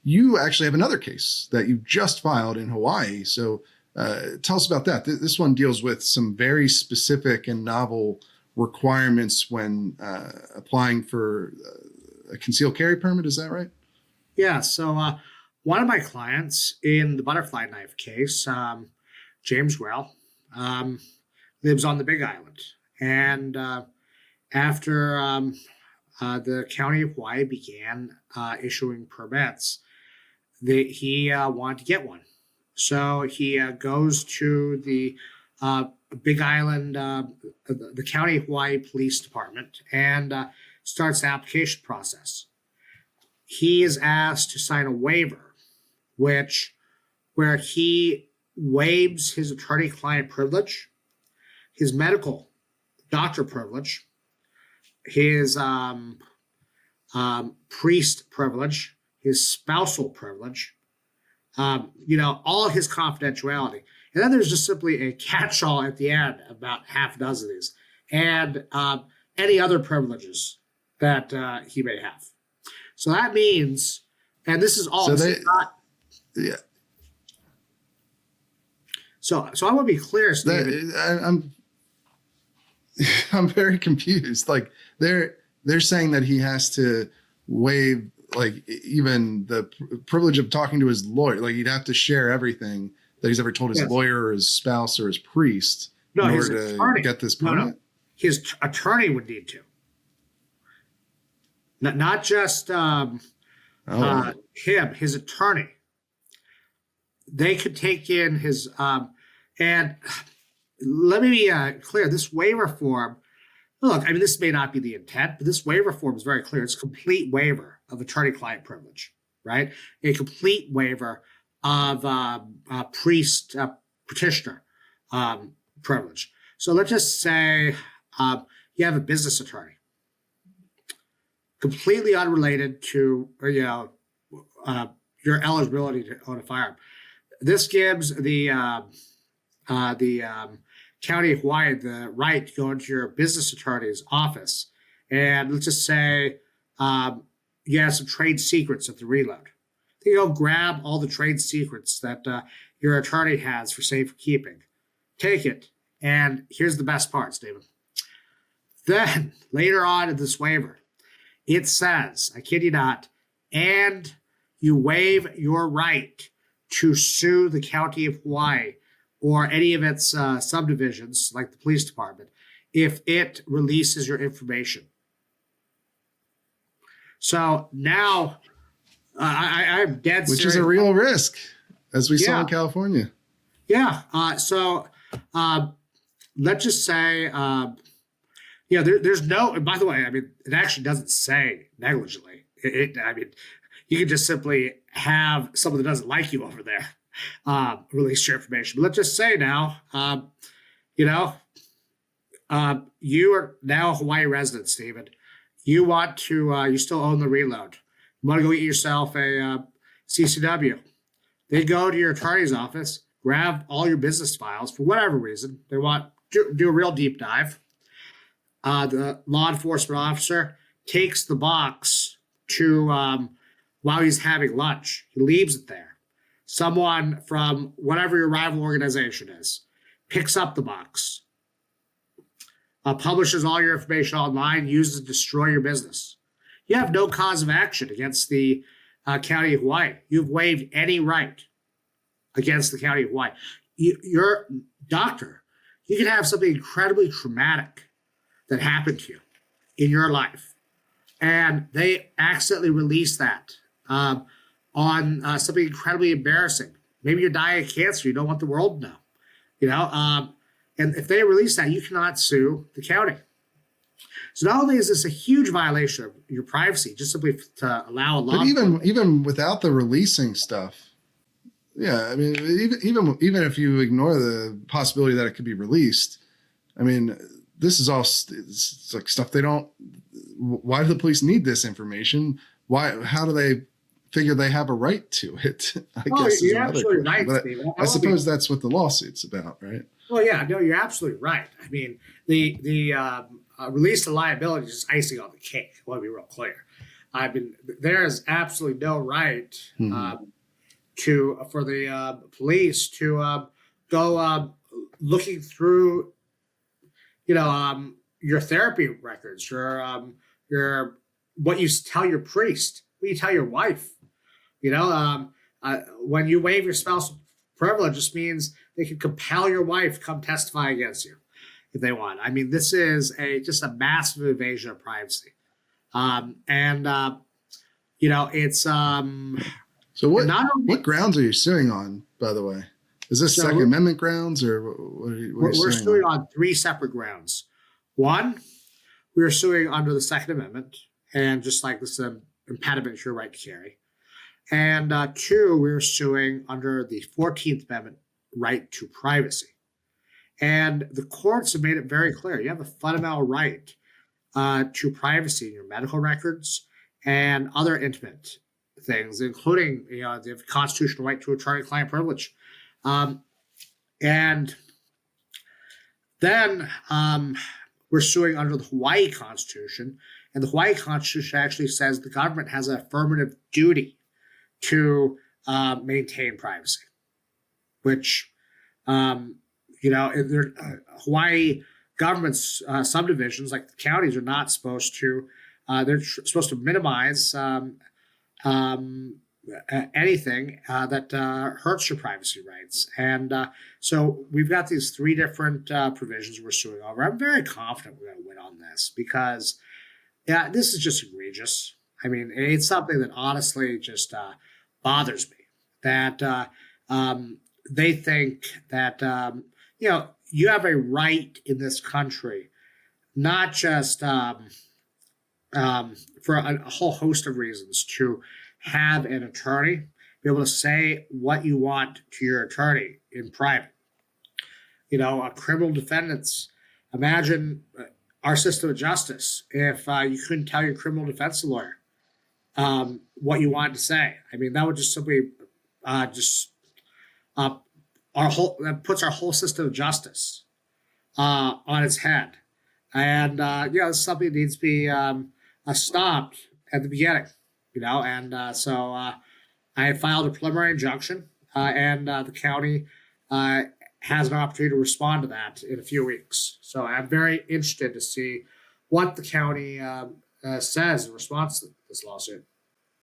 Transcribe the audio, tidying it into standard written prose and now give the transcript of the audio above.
you actually have another case that you just filed in Hawaii. So tell us about that. This one deals with some very specific and novel requirements when applying for a concealed carry permit. Is that right? Yeah. So one of my clients in the butterfly knife case, James Well, lives on the Big Island. And after the county of Hawaii began issuing permits, he wanted to get one. So he goes to the Big Island, the County of Hawaii Police Department, and starts the application process. He is asked to sign a waiver, where he waives his attorney-client privilege, his medical doctor privilege, his priest privilege, his spousal privilege, all his confidentiality. And then there's just simply a catch-all at the end, about half a dozen of these, and any other privileges that he may have. So that means, and this is all. Yeah. So I want to be clear, Stephen. I'm very confused. Like they're saying that he has to waive like even the privilege of talking to his lawyer. Like he'd have to share everything that he's ever told his lawyer or his spouse or his priest in order to get this permit. No. His attorney would need to. Not just him, his attorney. They could take in his, and let me be clear, this waiver form, look, I mean, this may not be the intent, but this waiver form is very clear. It's a complete waiver of attorney-client privilege, right? A complete waiver of priest petitioner privilege. So let's just say you have a business attorney, completely unrelated to your eligibility to own a firearm. This gives the County of Hawaii the right to go into your business attorney's office, and let's just say you have some trade secrets at the reload. You go grab all the trade secrets that your attorney has for safekeeping, take it, and here's the best part, Stephen. Then later on in this waiver, it says, I kid you not, and you waive your right to sue the County of Hawaii or any of its subdivisions, like the police department, if it releases your information. So now I'm dead serious. Which is a real risk, as we saw in California. Yeah. So let's just say, there's no, and by the way, I mean, it actually doesn't say negligently. I mean, you can just simply have someone that doesn't like you over there release your information. But let's just say now, you are now a Hawaii resident, Stephen. You want to, you still own the reload. You want to go get yourself a CCW. They go to your attorney's office, grab all your business files for whatever reason. They want to do a real deep dive. The law enforcement officer takes the box to while he's having lunch. He leaves it there. Someone from whatever your rival organization is picks up the box, publishes all your information online, uses it to destroy your business. You have no cause of action against the County of Hawaii. You've waived any right against the County of Hawaii. Your doctor, you can have something incredibly traumatic that happened to you in your life, and they accidentally release that on something incredibly embarrassing. Maybe you're dying of cancer. You don't want the world to know. And if they release that, you cannot sue the county. So not only is this a huge violation of your privacy, just simply to allow a law. But even without the releasing stuff, yeah, I mean, even if you ignore the possibility that it could be released, I mean, this is all it's like stuff they don't. Why do the police need this information? Why? How do they figure they have a right to it? I guess you're absolutely right, Steve. I suppose that's what the lawsuit's about, right? Well, yeah, no, you're absolutely right. I mean, the release of liability is just icing on the cake. I want to be real clear. I mean, there is absolutely no right for the police to go looking through, your therapy records, your what you tell your priest, what you tell your wife. When you waive your spousal privilege, just means they can compel your wife to come testify against you if they want. I mean, this is just a massive invasion of privacy. It's So not only, what grounds are you suing on, by the way? Is this Second Amendment grounds, or what are you we're suing on 3 separate grounds. One, we are suing under the Second Amendment, and just like this impediment to your right to carry. And 2, we're suing under the 14th Amendment, right to privacy. And the courts have made it very clear. You have a fundamental right to privacy in your medical records and other intimate things, including the constitutional right to attorney-client privilege. And then we're suing under the Hawaii Constitution. And the Hawaii Constitution actually says the government has an affirmative duty to maintain privacy, which, Hawaii government's subdivisions, like the counties, are not supposed to, they're supposed to minimize anything that hurts your privacy rights. And so we've got these 3 different provisions we're suing over. I'm very confident we're going to win on this because, this is just egregious. I mean, it's something that honestly just bothers me, that they think that, you have a right in this country, not just for a whole host of reasons, to have an attorney, be able to say what you want to your attorney in private. Criminal defendants, imagine our system of justice if you couldn't tell your criminal defense lawyer what you wanted to say. I mean, that would just simply that puts our whole system of justice on its head. And this is something that needs to be stopped at the beginning. So I filed a preliminary injunction, and the county has an opportunity to respond to that in a few weeks. So I'm very interested to see what the county says in response to this lawsuit.